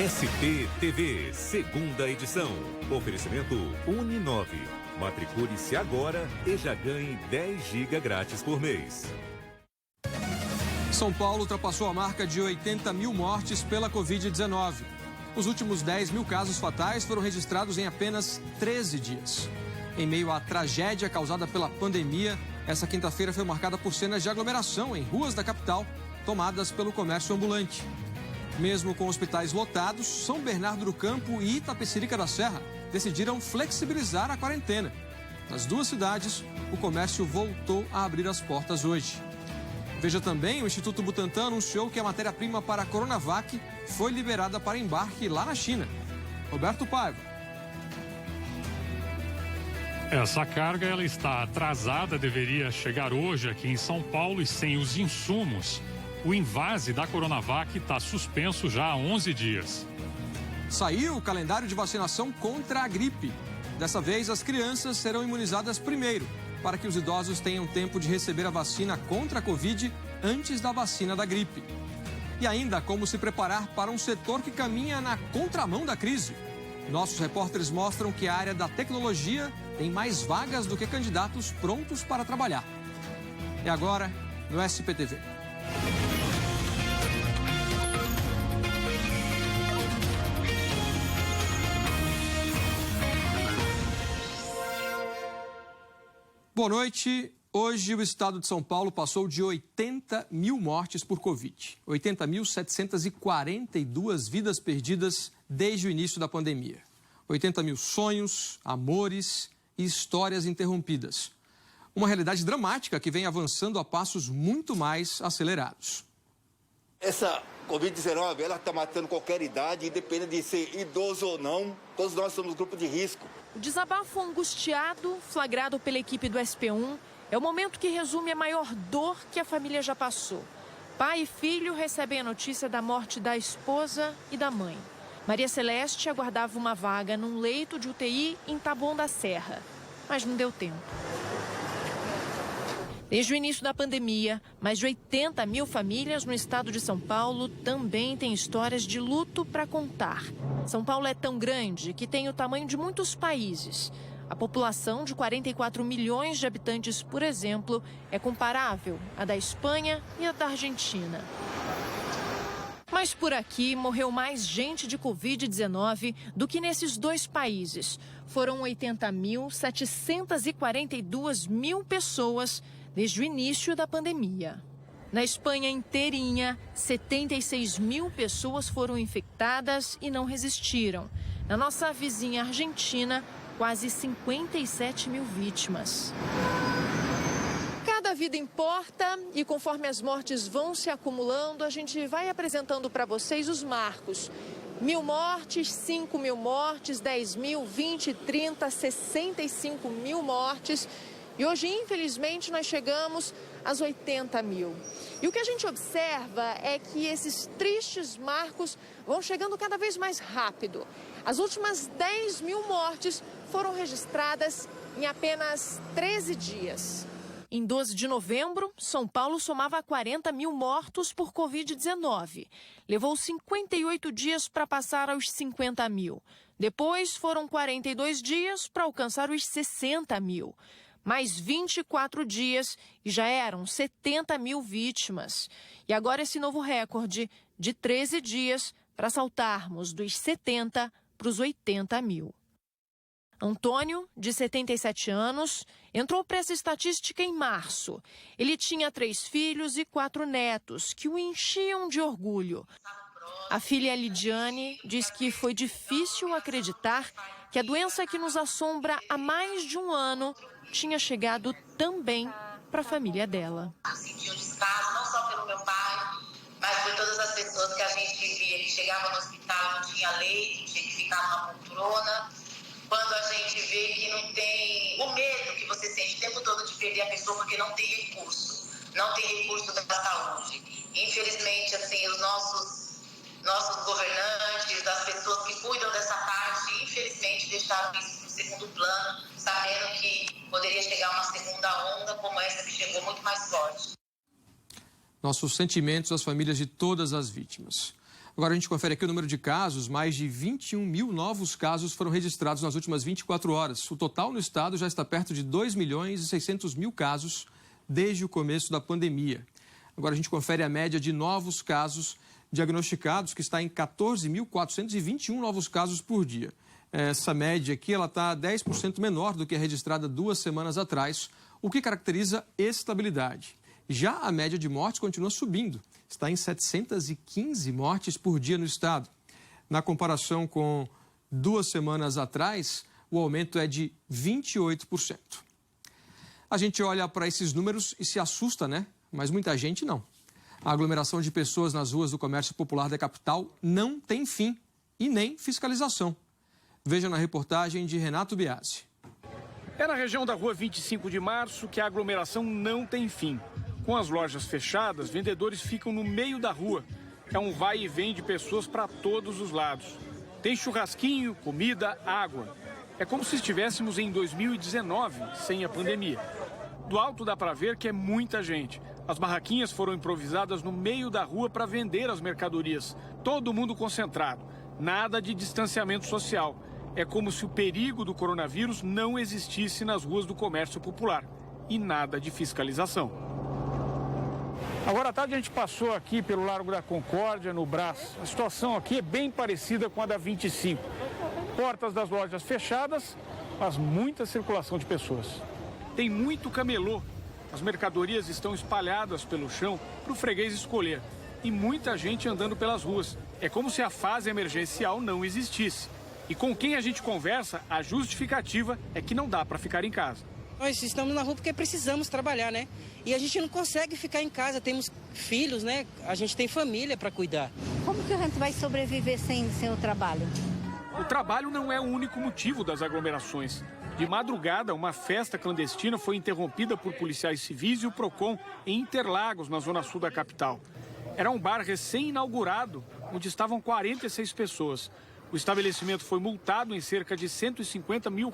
SPTV, segunda edição. Oferecimento Uninove. Matricule-se agora e já ganhe 10 GB grátis por mês. São Paulo ultrapassou a marca de 80 mil mortes pela Covid-19. Os últimos 10 mil casos fatais foram registrados em apenas 13 dias. Em meio à tragédia causada pela pandemia, essa quinta-feira foi marcada por cenas de aglomeração em ruas da capital, tomadas pelo comércio ambulante. Mesmo com hospitais lotados, São Bernardo do Campo e Itapecerica da Serra decidiram flexibilizar a quarentena. Nas duas cidades, o comércio voltou a abrir as portas hoje. Veja também, o Instituto Butantan anunciou que a matéria-prima para a Coronavac foi liberada para embarque lá na China. Roberto Paiva. Essa carga ela está atrasada, deveria chegar hoje aqui em São Paulo e sem os insumos, o invase da Coronavac está suspenso já há 11 dias. Saiu o calendário de vacinação contra a gripe. Dessa vez, as crianças serão imunizadas primeiro, para que os idosos tenham tempo de receber a vacina contra a Covid antes da vacina da gripe. E ainda como se preparar para um setor que caminha na contramão da crise. Nossos repórteres mostram que a área da tecnologia tem mais vagas do que candidatos prontos para trabalhar. E agora, no SPTV. Boa noite. Hoje o estado de São Paulo passou de 80 mil mortes por Covid. 80.742 vidas perdidas desde o início da pandemia. 80 mil sonhos, amores e histórias interrompidas. Uma realidade dramática que vem avançando a passos muito mais acelerados. Essa Covid-19, ela está matando qualquer idade, independente de ser idoso ou não. Todos nós somos grupo de risco. O desabafo angustiado, flagrado pela equipe do SP1, é o momento que resume a maior dor que a família já passou. Pai e filho recebem a notícia da morte da esposa e da mãe. Maria Celeste aguardava uma vaga num leito de UTI em Taboão da Serra, mas não deu tempo. Desde o início da pandemia, mais de 80 mil famílias no estado de São Paulo também têm histórias de luto para contar. São Paulo é tão grande que tem o tamanho de muitos países. A população de 44 milhões de habitantes, por exemplo, é comparável à da Espanha e à da Argentina. Mas por aqui morreu mais gente de Covid-19 do que nesses dois países. Foram 80.742 mil pessoas desde o início da pandemia. Na Espanha inteirinha, 76 mil pessoas foram infectadas e não resistiram. Na nossa vizinha Argentina, quase 57 mil vítimas. Cada vida importa e conforme as mortes vão se acumulando, a gente vai apresentando para vocês os marcos. 1.000 mortes, 5.000 mortes, 10 mil, 20, 30, 65 mil mortes. E hoje, infelizmente, nós chegamos às 80 mil. E o que a gente observa é que esses tristes marcos vão chegando cada vez mais rápido. As últimas 10 mil mortes foram registradas em apenas 13 dias. Em 12 de novembro, São Paulo somava 40 mil mortos por Covid-19. Levou 58 dias para passar aos 50 mil. Depois foram 42 dias para alcançar os 60 mil. Mais 24 dias e já eram 70 mil vítimas. E agora esse novo recorde de 13 dias para saltarmos dos 70 para os 80 mil. Antônio, de 77 anos, entrou para essa estatística em março. Ele tinha 3 filhos e 4 netos, que o enchiam de orgulho. A filha Lidiane diz que foi difícil acreditar que a doença que nos assombra há mais de um ano tinha chegado também para a família dela. Eu senti um descaso, não só pelo meu pai, mas por todas as pessoas que a gente via, que chegava no hospital, não tinha leito, tinha que ficar numa poltrona. Quando a gente vê que não tem o medo que você sente o tempo todo de perder a pessoa porque não tem recurso da saúde. Infelizmente, assim, os nossos governantes, as pessoas que cuidam dessa parte, infelizmente deixaram isso no segundo plano, sabendo que poderia chegar uma segunda onda como essa que chegou muito mais forte. Nossos sentimentos às famílias de todas as vítimas. Agora a gente confere aqui o número de casos. Mais de 21 mil novos casos foram registrados nas últimas 24 horas. O total no estado já está perto de 2.600.000 casos desde o começo da pandemia. Agora a gente confere a média de novos casos diagnosticados, que está em 14.421 novos casos por dia. Essa média aqui está 10% menor do que a registrada 2 semanas atrás, o que caracteriza estabilidade. Já a média de mortes continua subindo, está em 715 mortes por dia no estado. Na comparação com 2 semanas atrás, o aumento é de 28%. A gente olha para esses números e se assusta, né? Mas muita gente não. A aglomeração de pessoas nas ruas do comércio popular da capital não tem fim e nem fiscalização. Veja na reportagem de Renato Biasi. É na região da rua 25 de março que a aglomeração não tem fim. Com as lojas fechadas, vendedores ficam no meio da rua. É um vai e vem de pessoas para todos os lados. Tem churrasquinho, comida, água. É como se estivéssemos em 2019, sem a pandemia. Do alto dá para ver que é muita gente. As barraquinhas foram improvisadas no meio da rua para vender as mercadorias. Todo mundo concentrado. Nada de distanciamento social. É como se o perigo do coronavírus não existisse nas ruas do comércio popular. E nada de fiscalização. Agora à tarde a gente passou aqui pelo Largo da Concórdia, no Brás. A situação aqui é bem parecida com a da 25. Portas das lojas fechadas, mas muita circulação de pessoas. Tem muito camelô. As mercadorias estão espalhadas pelo chão para o freguês escolher. E muita gente andando pelas ruas. É como se a fase emergencial não existisse. E com quem a gente conversa, a justificativa é que não dá para ficar em casa. Nós estamos na rua porque precisamos trabalhar, né? E a gente não consegue ficar em casa, temos filhos, né? A gente tem família para cuidar. Como que a gente vai sobreviver sem o trabalho? O trabalho não é o único motivo das aglomerações. De madrugada, uma festa clandestina foi interrompida por policiais civis e o Procon em Interlagos, na zona sul da capital. Era um bar recém-inaugurado, onde estavam 46 pessoas. O estabelecimento foi multado em cerca de R$150 mil.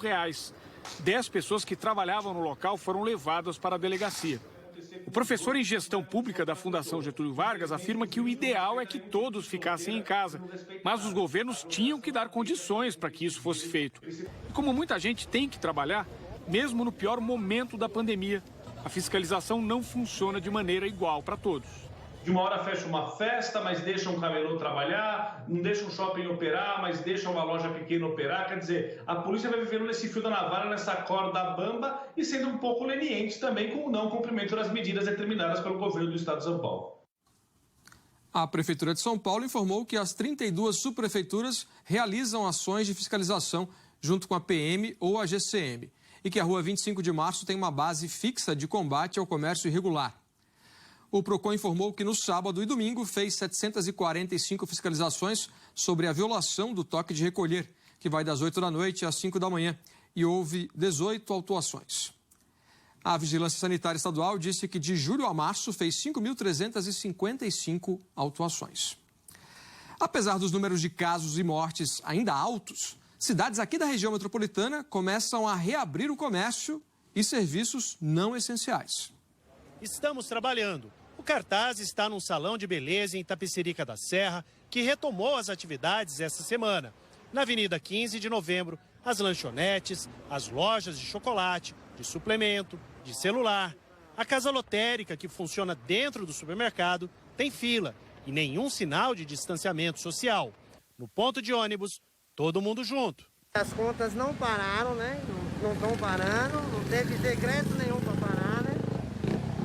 10 pessoas que trabalhavam no local foram levadas para a delegacia. O professor em gestão pública da Fundação Getúlio Vargas afirma que o ideal é que todos ficassem em casa, mas os governos tinham que dar condições para que isso fosse feito. E como muita gente tem que trabalhar, mesmo no pior momento da pandemia, a fiscalização não funciona de maneira igual para todos. De uma hora fecha uma festa, mas deixa um camelô trabalhar, não deixa um shopping operar, mas deixa uma loja pequena operar. Quer dizer, a polícia vai vivendo nesse fio da navalha, nessa corda bamba e sendo um pouco leniente também com o não cumprimento das medidas determinadas pelo governo do estado de São Paulo. A Prefeitura de São Paulo informou que as 32 subprefeituras realizam ações de fiscalização junto com a PM ou a GCM e que a Rua 25 de Março tem uma base fixa de combate ao comércio irregular. O Procon informou que no sábado e domingo fez 745 fiscalizações sobre a violação do toque de recolher, que vai das 8 da noite às 5 da manhã, e houve 18 autuações. A Vigilância Sanitária Estadual disse que de julho a março fez 5.355 autuações. Apesar dos números de casos e mortes ainda altos, cidades aqui da região metropolitana começam a reabrir o comércio e serviços não essenciais. Estamos trabalhando. O cartaz está num salão de beleza em Itapecerica da Serra, que retomou as atividades essa semana. Na Avenida 15 de Novembro, as lanchonetes, as lojas de chocolate, de suplemento, de celular. A casa lotérica, que funciona dentro do supermercado, tem fila e nenhum sinal de distanciamento social. No ponto de ônibus, todo mundo junto. As contas não pararam, né? Não estão parando, não teve decreto nenhum para parar, né?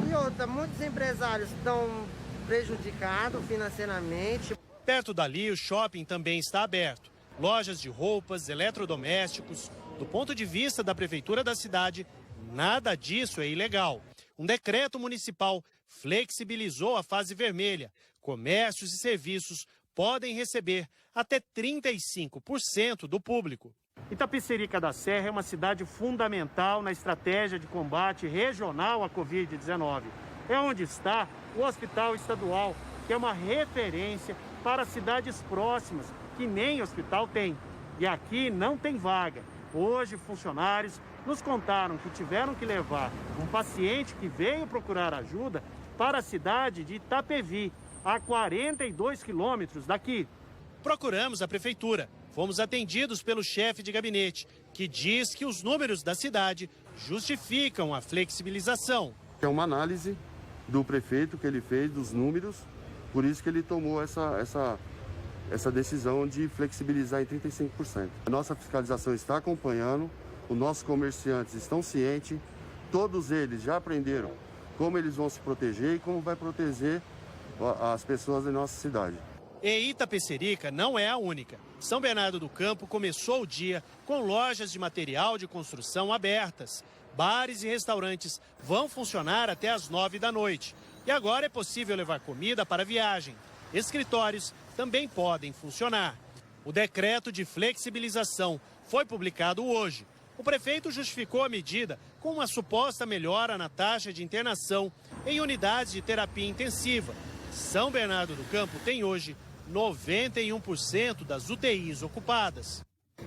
E outra, muitos empresários estão prejudicados financeiramente. Perto dali, o shopping também está aberto. Lojas de roupas, eletrodomésticos. Do ponto de vista da prefeitura da cidade, nada disso é ilegal. Um decreto municipal flexibilizou a fase vermelha. Comércios e serviços podem receber até 35% do público. Itapecerica da Serra é uma cidade fundamental na estratégia de combate regional à Covid-19. É onde está o Hospital Estadual, que é uma referência para cidades próximas, que nem hospital tem. E aqui não tem vaga. Hoje, funcionários nos contaram que tiveram que levar um paciente que veio procurar ajuda para a cidade de Itapevi, a 42 quilômetros daqui. Procuramos a prefeitura. Fomos atendidos pelo chefe de gabinete, que diz que os números da cidade justificam a flexibilização. É uma análise do prefeito que ele fez dos números, por isso que ele tomou essa decisão de flexibilizar em 35%. A nossa fiscalização está acompanhando, os nossos comerciantes estão cientes, todos eles já aprenderam como eles vão se proteger e como vai proteger as pessoas da nossa cidade. E Itapecerica não é a única. São Bernardo do Campo começou o dia com lojas de material de construção abertas. Bares e restaurantes vão funcionar até às 9 da noite. E agora é possível levar comida para viagem. Escritórios também podem funcionar. O decreto de flexibilização foi publicado hoje. O prefeito justificou a medida com uma suposta melhora na taxa de internação em unidades de terapia intensiva. São Bernardo do Campo tem hoje 91% das UTIs ocupadas.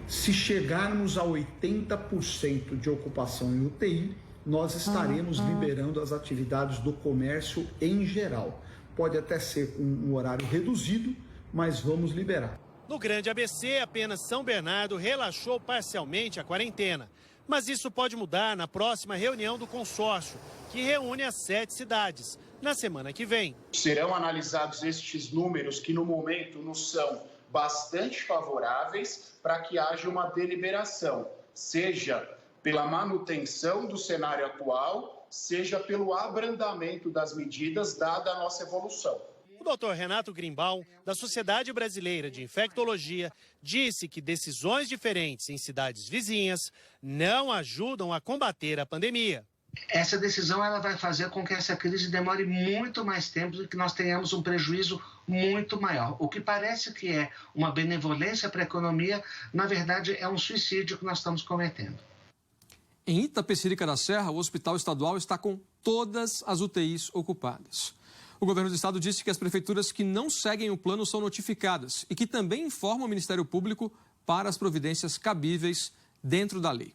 Se chegarmos a 80% de ocupação em UTI, nós estaremos liberando as atividades do comércio em geral. Pode até ser com um horário reduzido, mas vamos liberar. No Grande ABC, apenas São Bernardo relaxou parcialmente a quarentena. Mas isso pode mudar na próxima reunião do consórcio, que reúne as 7 cidades, na semana que vem. Serão analisados estes números que no momento nos são bastante favoráveis para que haja uma deliberação, seja pela manutenção do cenário atual, seja pelo abrandamento das medidas dada a nossa evolução. O Dr. Renato Grimbaum, da Sociedade Brasileira de Infectologia, disse que decisões diferentes em cidades vizinhas não ajudam a combater a pandemia. Essa decisão ela vai fazer com que essa crise demore muito mais tempo e que nós tenhamos um prejuízo muito maior. O que parece que é uma benevolência para a economia, na verdade é um suicídio que nós estamos cometendo. Em Itapecerica da Serra, o hospital estadual está com todas as UTIs ocupadas. O governo do estado disse que as prefeituras que não seguem o plano são notificadas e que também informam o Ministério Público para as providências cabíveis dentro da lei.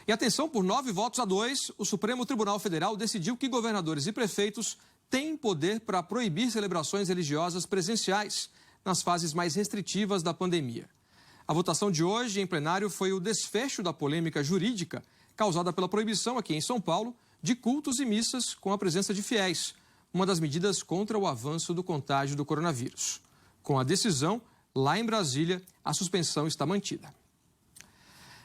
E atenção, por 9-2, o Supremo Tribunal Federal decidiu que governadores e prefeitos têm poder para proibir celebrações religiosas presenciais nas fases mais restritivas da pandemia. A votação de hoje em plenário foi o desfecho da polêmica jurídica causada pela proibição aqui em São Paulo de cultos e missas com a presença de fiéis, uma das medidas contra o avanço do contágio do coronavírus. Com a decisão, lá em Brasília, a suspensão está mantida.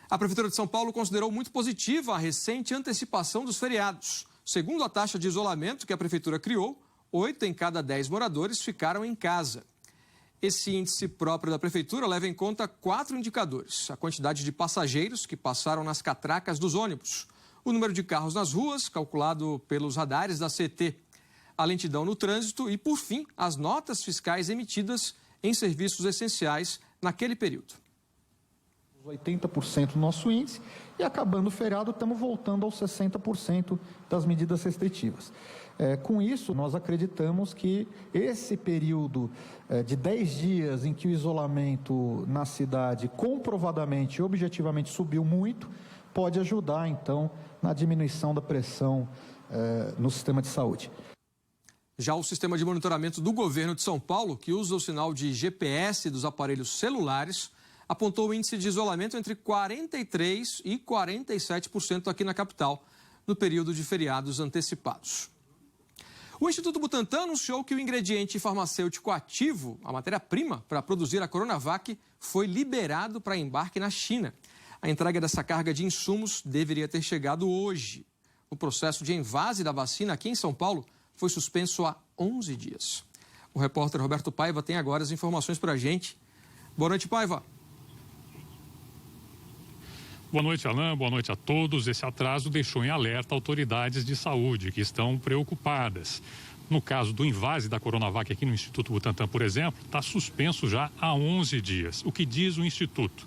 A Prefeitura de São Paulo considerou muito positiva a recente antecipação dos feriados. Segundo a taxa de isolamento que a Prefeitura criou, 8 em cada 10 moradores ficaram em casa. Esse índice próprio da Prefeitura leva em conta 4 indicadores: a quantidade de passageiros que passaram nas catracas dos ônibus, o número de carros nas ruas, calculado pelos radares da CT, a lentidão no trânsito e, por fim, as notas fiscais emitidas em serviços essenciais naquele período. 80% do nosso índice e, acabando o feriado, estamos voltando aos 60% das medidas restritivas. Com isso, nós acreditamos que esse período de 10 dias em que o isolamento na cidade comprovadamente e objetivamente subiu muito, pode ajudar, então, na diminuição da pressão no sistema de saúde. Já o sistema de monitoramento do governo de São Paulo, que usa o sinal de GPS dos aparelhos celulares, apontou o índice de isolamento entre 43% e 47% aqui na capital, no período de feriados antecipados. O Instituto Butantan anunciou que o ingrediente farmacêutico ativo, a matéria-prima para produzir a Coronavac, foi liberado para embarque na China. A entrega dessa carga de insumos deveria ter chegado hoje. O processo de envase da vacina aqui em São Paulo foi suspenso há 11 dias. O repórter Roberto Paiva tem agora as informações para a gente. Boa noite, Paiva. Boa noite, Alain. Boa noite a todos. Esse atraso deixou em alerta autoridades de saúde que estão preocupadas. No caso do invase da Coronavac aqui no Instituto Butantan, por exemplo, está suspenso já há 11 dias. O que diz o Instituto?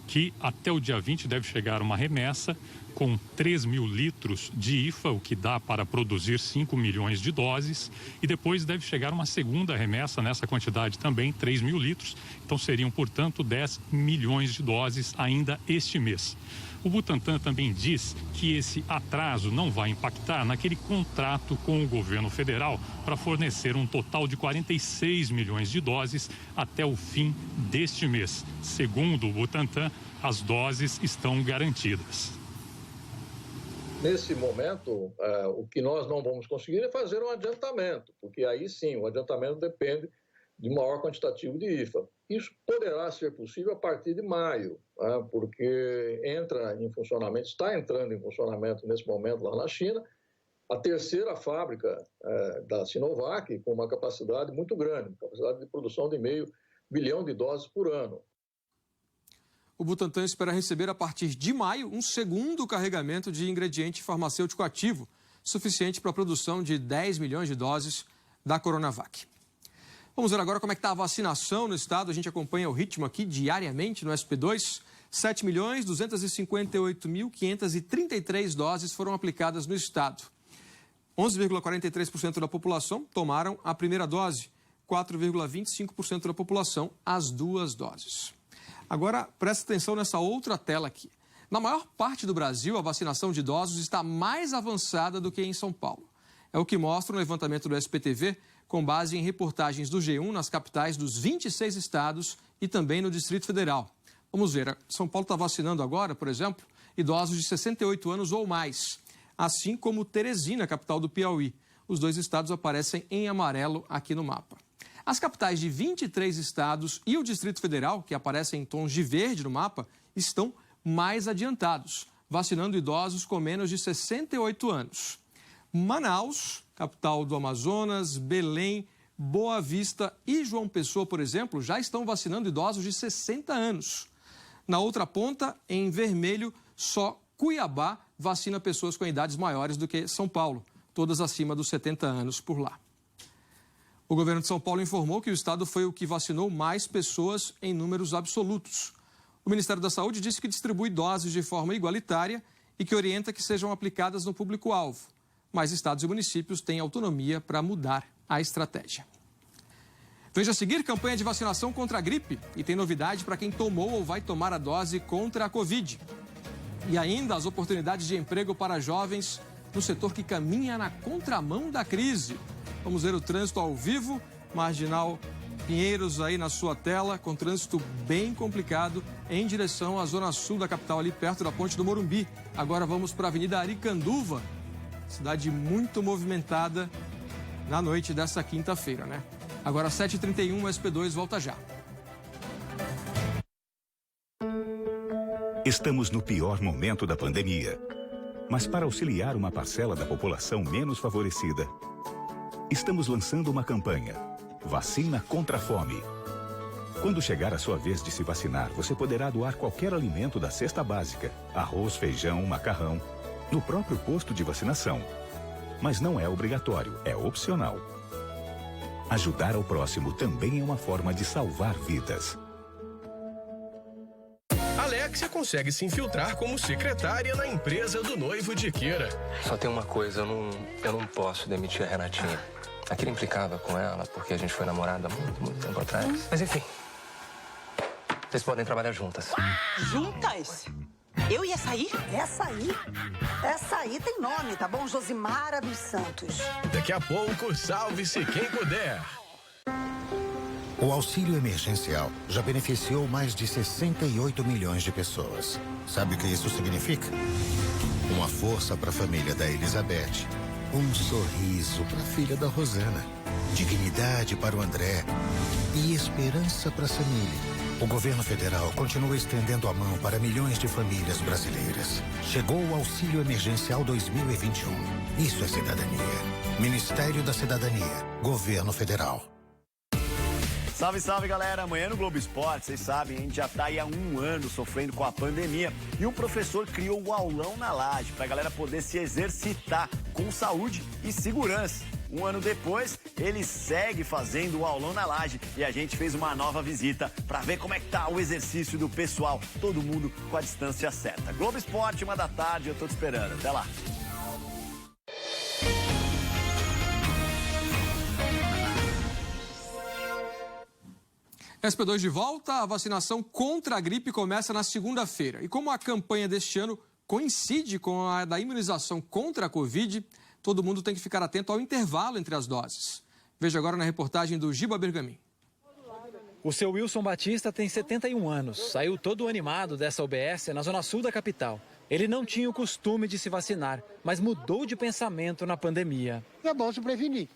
Que até o dia 20 deve chegar uma remessa com 3 mil litros de IFA, o que dá para produzir 5 milhões de doses. E depois deve chegar uma segunda remessa nessa quantidade também, 3 mil litros. Então seriam, portanto, 10 milhões de doses ainda este mês. O Butantan também diz que esse atraso não vai impactar naquele contrato com o governo federal para fornecer um total de 46 milhões de doses até o fim deste mês. Segundo o Butantan, as doses estão garantidas. Nesse momento, o que nós não vamos conseguir é fazer um adiantamento, porque aí sim, o adiantamento depende de maior quantitativo de IFA. Isso poderá ser possível a partir de maio, porque está entrando em funcionamento nesse momento lá na China, a terceira fábrica da Sinovac, com uma capacidade muito grande, capacidade de produção de 500 milhão de doses por ano. O Butantan espera receber a partir de maio um segundo carregamento de ingrediente farmacêutico ativo, suficiente para a produção de 10 milhões de doses da Coronavac. Vamos ver agora como é que está a vacinação no estado. A gente acompanha o ritmo aqui diariamente no SP2. 7.258.533 doses foram aplicadas no estado. 11,43% da população tomaram a primeira dose. 4,25% da população as duas doses. Agora, presta atenção nessa outra tela aqui. Na maior parte do Brasil, a vacinação de idosos está mais avançada do que em São Paulo. É o que mostra um levantamento do SPTV, com base em reportagens do G1 nas capitais dos 26 estados e também no Distrito Federal. Vamos ver, São Paulo está vacinando agora, por exemplo, idosos de 68 anos ou mais, assim como Teresina, capital do Piauí. Os dois estados aparecem em amarelo aqui no mapa. As capitais de 23 estados e o Distrito Federal, que aparecem em tons de verde no mapa, estão mais adiantados, vacinando idosos com menos de 68 anos. Manaus, capital do Amazonas, Belém, Boa Vista e João Pessoa, por exemplo, já estão vacinando idosos de 60 anos. Na outra ponta, em vermelho, só Cuiabá vacina pessoas com idades maiores do que São Paulo, todas acima dos 70 anos por lá. O governo de São Paulo informou que o estado foi o que vacinou mais pessoas em números absolutos. O Ministério da Saúde disse que distribui doses de forma igualitária e que orienta que sejam aplicadas no público-alvo. Mas estados e municípios têm autonomia para mudar a estratégia. Veja a seguir, campanha de vacinação contra a gripe. E tem novidade para quem tomou ou vai tomar a dose contra a Covid. E ainda as oportunidades de emprego para jovens no setor que caminha na contramão da crise. Vamos ver o trânsito ao vivo. Marginal Pinheiros aí na sua tela, com trânsito bem complicado em direção à zona sul da capital, ali perto da Ponte do Morumbi. Agora vamos para a Avenida Aricanduva. Cidade muito movimentada na noite dessa quinta-feira, né? Agora 7h31, o SP2 volta já. Estamos no pior momento da pandemia. Mas para auxiliar uma parcela da população menos favorecida, estamos lançando uma campanha: Vacina contra a Fome. Quando chegar a sua vez de se vacinar, você poderá doar qualquer alimento da cesta básica, arroz, feijão, macarrão, no próprio posto de vacinação. Mas não é obrigatório, é opcional. Ajudar ao próximo também é uma forma de salvar vidas. Alexia consegue se infiltrar como secretária na empresa do noivo de Kira. Só tem uma coisa, eu não posso demitir a Renatinha. Aquilo implicava com ela, porque a gente foi namorada há muito tempo atrás. Mas enfim, vocês podem trabalhar juntas. Juntas? Eu ia sair? Essa aí tem nome, tá bom? Josimara dos Santos. Daqui a pouco, salve-se quem puder. O auxílio emergencial já beneficiou mais de 68 milhões de pessoas. Sabe o que isso significa? Uma força para a família da Elizabeth. Um sorriso para a filha da Rosana. Dignidade para o André. E esperança para a Samile. O governo federal continua estendendo a mão para milhões de famílias brasileiras. Chegou o Auxílio Emergencial 2021. Isso é cidadania. Ministério da Cidadania. Governo Federal. Salve, salve, galera. Amanhã no Globo Esporte, vocês sabem, a gente já tá aí há 1 ano sofrendo com a pandemia. E um professor criou o aulão na laje pra galera poder se exercitar com saúde e segurança. Um ano depois, ele segue fazendo o aulão na laje e a gente fez uma nova visita para ver como é que tá o exercício do pessoal, todo mundo com a distância certa. Globo Esporte, 13h, eu tô te esperando. Até lá. SP2 de volta, a vacinação contra a gripe começa na segunda-feira. E como a campanha deste ano coincide com a da imunização contra a Covid, todo mundo tem que ficar atento ao intervalo entre as doses. Veja agora na reportagem do Giba Bergamin. O seu Wilson Batista tem 71 anos. Saiu todo animado dessa UBS na zona sul da capital. Ele não tinha o costume de se vacinar, mas mudou de pensamento na pandemia. É bom se prevenir.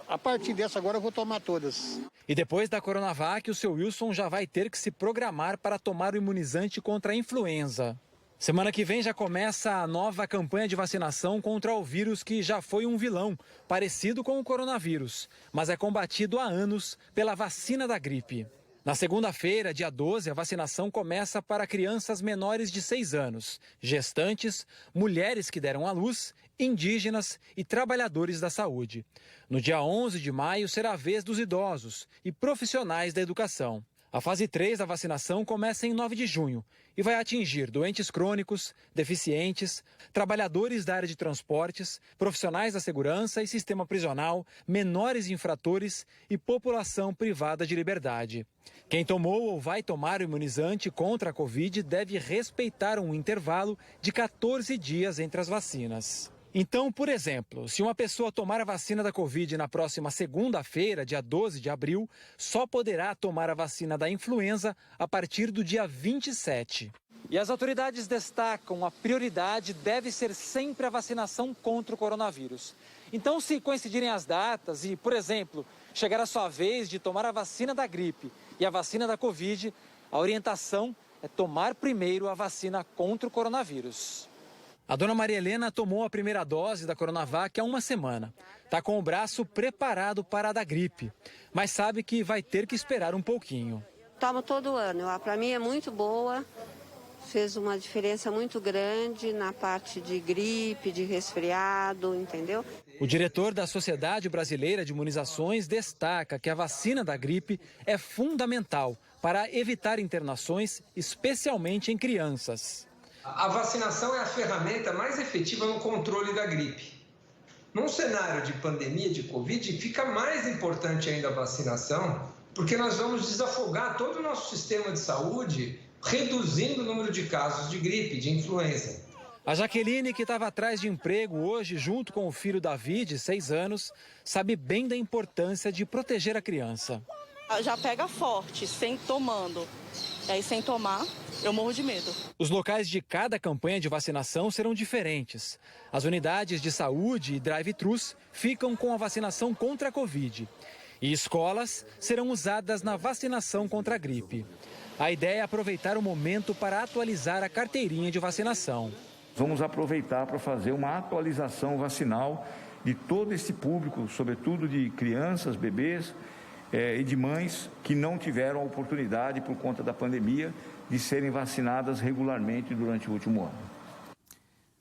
A partir dessa agora eu vou tomar todas. E depois da Coronavac, o seu Wilson já vai ter que se programar para tomar o imunizante contra a influenza. Semana que vem já começa a nova campanha de vacinação contra o vírus que já foi um vilão, parecido com o coronavírus, mas é combatido há anos pela vacina da gripe. Na segunda-feira, dia 12, a vacinação começa para crianças menores de 6 anos, gestantes, mulheres que deram à luz, indígenas e trabalhadores da saúde. No dia 11 de maio será a vez dos idosos e profissionais da educação. A fase 3 da vacinação começa em 9 de junho e vai atingir doentes crônicos, deficientes, trabalhadores da área de transportes, profissionais da segurança e sistema prisional, menores infratores e população privada de liberdade. Quem tomou ou vai tomar o imunizante contra a Covid deve respeitar um intervalo de 14 dias entre as vacinas. Então, por exemplo, se uma pessoa tomar a vacina da Covid na próxima segunda-feira, dia 12 de abril, só poderá tomar a vacina da influenza a partir do dia 27. E as autoridades destacam a prioridade deve ser sempre a vacinação contra o coronavírus. Então, se coincidirem as datas e, por exemplo, chegar a sua vez de tomar a vacina da gripe e a vacina da Covid, a orientação é tomar primeiro a vacina contra o coronavírus. A dona Maria Helena tomou a primeira dose da Coronavac há uma semana. Está com o braço preparado para a da gripe, mas sabe que vai ter que esperar um pouquinho. Tomo todo ano. Para mim é muito boa. Fez uma diferença muito grande na parte de gripe, de resfriado, entendeu? O diretor da Sociedade Brasileira de Imunizações destaca que a vacina da gripe é fundamental para evitar internações, especialmente em crianças. A vacinação é a ferramenta mais efetiva no controle da gripe. Num cenário de pandemia de Covid, fica mais importante ainda a vacinação, porque nós vamos desafogar todo o nosso sistema de saúde, reduzindo o número de casos de gripe, de influenza. A Jaqueline, que estava atrás de emprego hoje, junto com o filho Davi, de 6 anos, sabe bem da importância de proteger a criança. Já pega forte, tomando. E aí, sem tomar, eu morro de medo. Os locais de cada campanha de vacinação serão diferentes. As unidades de saúde e drive-thrus ficam com a vacinação contra a Covid. E escolas serão usadas na vacinação contra a gripe. A ideia é aproveitar o momento para atualizar a carteirinha de vacinação. Vamos aproveitar para fazer uma atualização vacinal de todo esse público, sobretudo de crianças, bebês e de mães que não tiveram a oportunidade, por conta da pandemia, de serem vacinadas regularmente durante o último ano.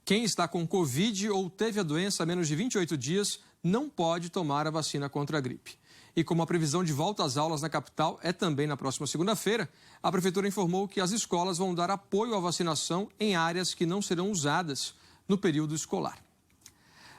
Quem está com Covid ou teve a doença há menos de 28 dias não pode tomar a vacina contra a gripe. E como a previsão de volta às aulas na capital é também na próxima segunda-feira, a Prefeitura informou que as escolas vão dar apoio à vacinação em áreas que não serão usadas no período escolar.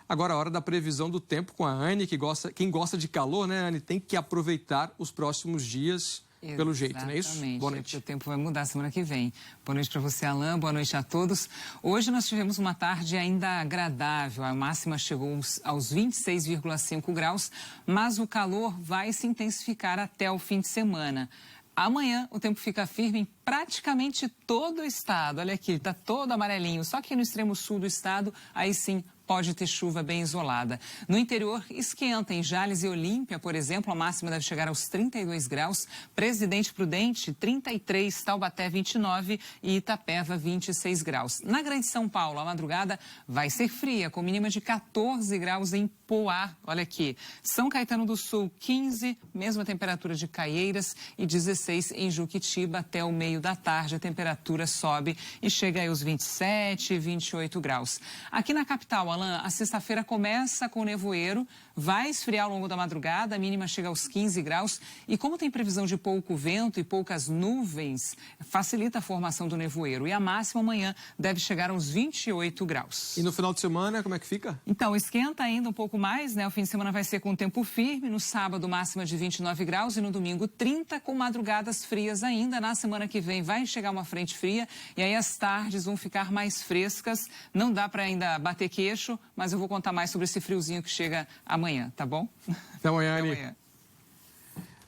Agora a hora da previsão do tempo com a Anne, quem gosta de calor, né, Anne, tem que aproveitar os próximos dias pelo jeito, não é isso? Boa noite. O tempo vai mudar semana que vem. Boa noite para você, Alain. Boa noite a todos. Hoje nós tivemos uma tarde ainda agradável. A máxima chegou aos 26,5 graus, mas o calor vai se intensificar até o fim de semana. Amanhã o tempo fica firme em praticamente todo o estado. Olha aqui, está todo amarelinho. Só que no extremo sul do estado, aí sim, pode ter chuva bem isolada. No interior, esquenta. Em Jales e Olímpia, por exemplo, a máxima deve chegar aos 32 graus. Presidente Prudente, 33. Taubaté, 29. E Itapeva, 26 graus. Na Grande São Paulo, a madrugada vai ser fria, com mínima de 14 graus em Poá. Olha aqui. São Caetano do Sul, 15. Mesma temperatura de Caieiras. E 16 em Juquitiba. Até o meio da tarde, a temperatura sobe e chega aí aos 27, 28 graus. Aqui na capital, Alain, a sexta-feira começa com nevoeiro, vai esfriar ao longo da madrugada, a mínima chega aos 15 graus. E como tem previsão de pouco vento e poucas nuvens, facilita a formação do nevoeiro. E a máxima amanhã deve chegar aos 28 graus. E no final de semana, como é que fica? Então, esquenta ainda um pouco mais, né? O fim de semana vai ser com tempo firme. No sábado, máxima de 29 graus e no domingo 30, com madrugadas frias ainda. Na semana que vem vai chegar uma frente fria e aí as tardes vão ficar mais frescas. Não dá para ainda bater queixo, mas eu vou contar mais sobre esse friozinho que chega amanhã, tá bom? Até amanhã, Anny.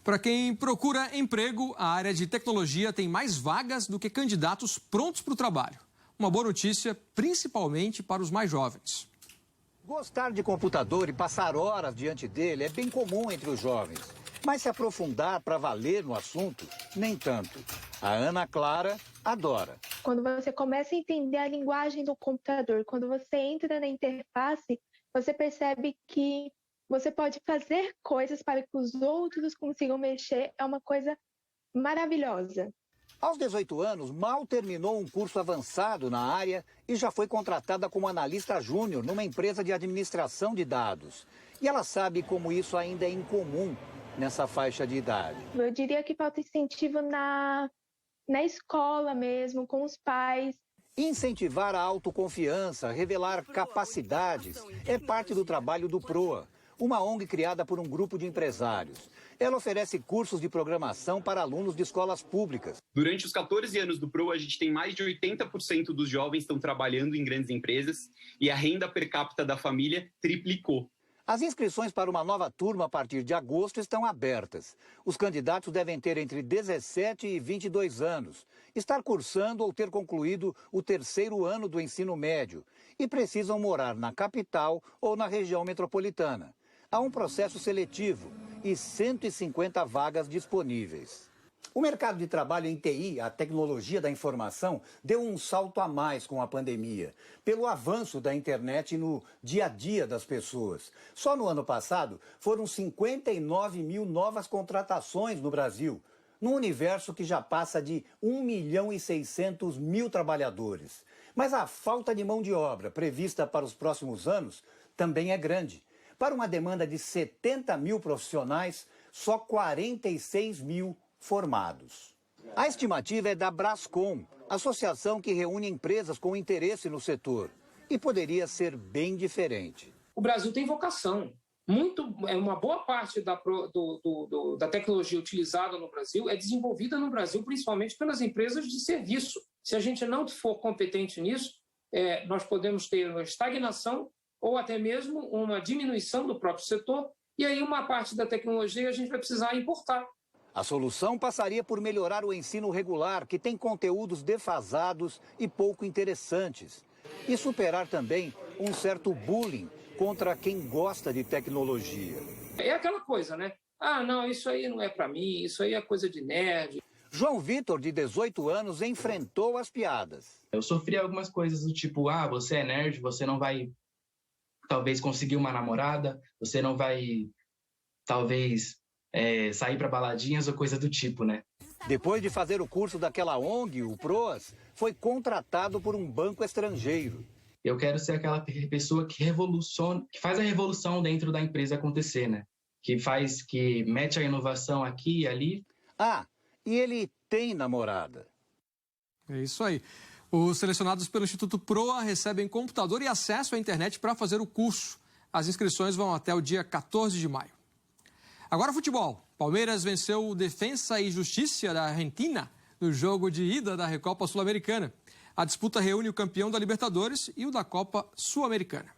Para quem procura emprego, a área de tecnologia tem mais vagas do que candidatos prontos para o trabalho. Uma boa notícia, principalmente para os mais jovens. Gostar de computador e passar horas diante dele é bem comum entre os jovens. Mas se aprofundar para valer no assunto, nem tanto. A Ana Clara adora. Quando você começa a entender a linguagem do computador, quando você entra na interface, você percebe que você pode fazer coisas para que os outros consigam mexer. É uma coisa maravilhosa. Aos 18 anos, mal terminou um curso avançado na área e já foi contratada como analista júnior numa empresa de administração de dados. E ela sabe como isso ainda é incomum nessa faixa de idade. Eu diria que falta incentivo na escola mesmo, com os pais. Incentivar a autoconfiança, revelar capacidades, é parte do trabalho do PROA, uma ONG criada por um grupo de empresários. Ela oferece cursos de programação para alunos de escolas públicas. Durante os 14 anos do PROA, a gente tem mais de 80% dos jovens que estão trabalhando em grandes empresas e a renda per capita da família triplicou. As inscrições para uma nova turma a partir de agosto estão abertas. Os candidatos devem ter entre 17 e 22 anos, estar cursando ou ter concluído o 3º ano do ensino médio e precisam morar na capital ou na região metropolitana. Há um processo seletivo e 150 vagas disponíveis. O mercado de trabalho em TI, a tecnologia da informação, deu um salto a mais com a pandemia, pelo avanço da internet no dia a dia das pessoas. Só no ano passado, foram 59 mil novas contratações no Brasil, num universo que já passa de 1.600.000 trabalhadores. Mas a falta de mão de obra prevista para os próximos anos também é grande. Para uma demanda de 70 mil profissionais, só 46 mil formados. A estimativa é da Brascom, associação que reúne empresas com interesse no setor. E poderia ser bem diferente. O Brasil tem vocação. Uma boa parte da tecnologia utilizada no Brasil é desenvolvida no Brasil, principalmente pelas empresas de serviço. Se a gente não for competente nisso, nós podemos ter uma estagnação ou até mesmo uma diminuição do próprio setor, e aí uma parte da tecnologia a gente vai precisar importar. A solução passaria por melhorar o ensino regular, que tem conteúdos defasados e pouco interessantes. E superar também um certo bullying contra quem gosta de tecnologia. É aquela coisa, né? Ah, não, isso aí não é para mim, isso aí é coisa de nerd. João Vitor, de 18 anos, enfrentou as piadas. Eu sofri algumas coisas do tipo, você é nerd, você não vai, talvez, conseguir uma namorada, você não vai, talvez, sair para baladinhas ou coisa do tipo, né? Depois de fazer o curso daquela ONG, o PROAS, foi contratado por um banco estrangeiro. Eu quero ser aquela pessoa que faz a revolução dentro da empresa acontecer, né? Que mete a inovação aqui e ali. E ele tem namorada. É isso aí. Os selecionados pelo Instituto PROA recebem computador e acesso à internet para fazer o curso. As inscrições vão até o dia 14 de maio. Agora futebol. Palmeiras venceu o Defensa e Justiça da Argentina no jogo de ida da Recopa Sul-Americana. A disputa reúne o campeão da Libertadores e o da Copa Sul-Americana.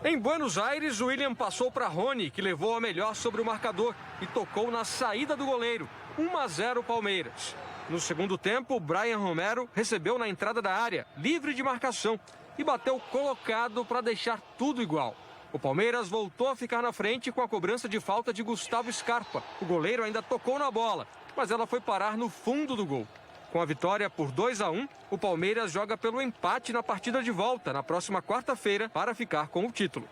Em Buenos Aires, o William passou para Rony, que levou a melhor sobre o marcador e tocou na saída do goleiro. 1-0 Palmeiras. No segundo tempo, o Brian Romero recebeu na entrada da área, livre de marcação, e bateu colocado para deixar tudo igual. O Palmeiras voltou a ficar na frente com a cobrança de falta de Gustavo Scarpa. O goleiro ainda tocou na bola, mas ela foi parar no fundo do gol. Com a vitória por 2-1, o Palmeiras joga pelo empate na partida de volta, na próxima quarta-feira, para ficar com o título.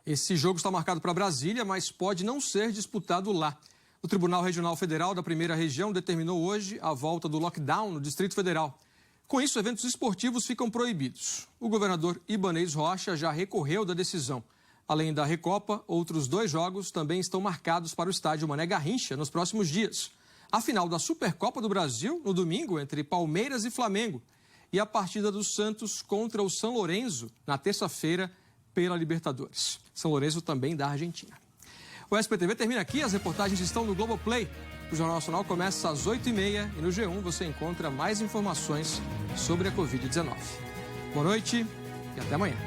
Esse jogo está marcado para Brasília, mas pode não ser disputado lá. O Tribunal Regional Federal da Primeira Região determinou hoje a volta do lockdown no Distrito Federal. Com isso, eventos esportivos ficam proibidos. O governador Ibanez Rocha já recorreu da decisão. Além da Recopa, outros 2 jogos também estão marcados para o estádio Mané Garrincha nos próximos dias. A final da Supercopa do Brasil, no domingo, entre Palmeiras e Flamengo. E a partida do Santos contra o São Lourenço, na terça-feira, pela Libertadores. São Lourenço também da Argentina. O SPTV termina aqui, as reportagens estão no Globoplay. O Jornal Nacional começa às 8h30 e no G1 você encontra mais informações sobre a Covid-19. Boa noite e até amanhã.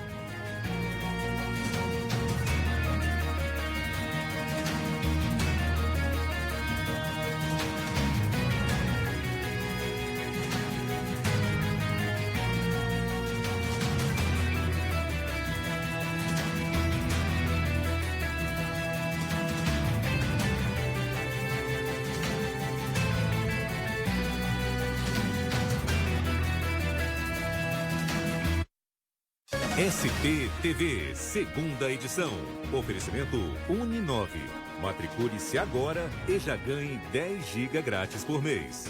SPTV, segunda edição. Oferecimento Uninove. Matricule-se agora e já ganhe 10 GB grátis por mês.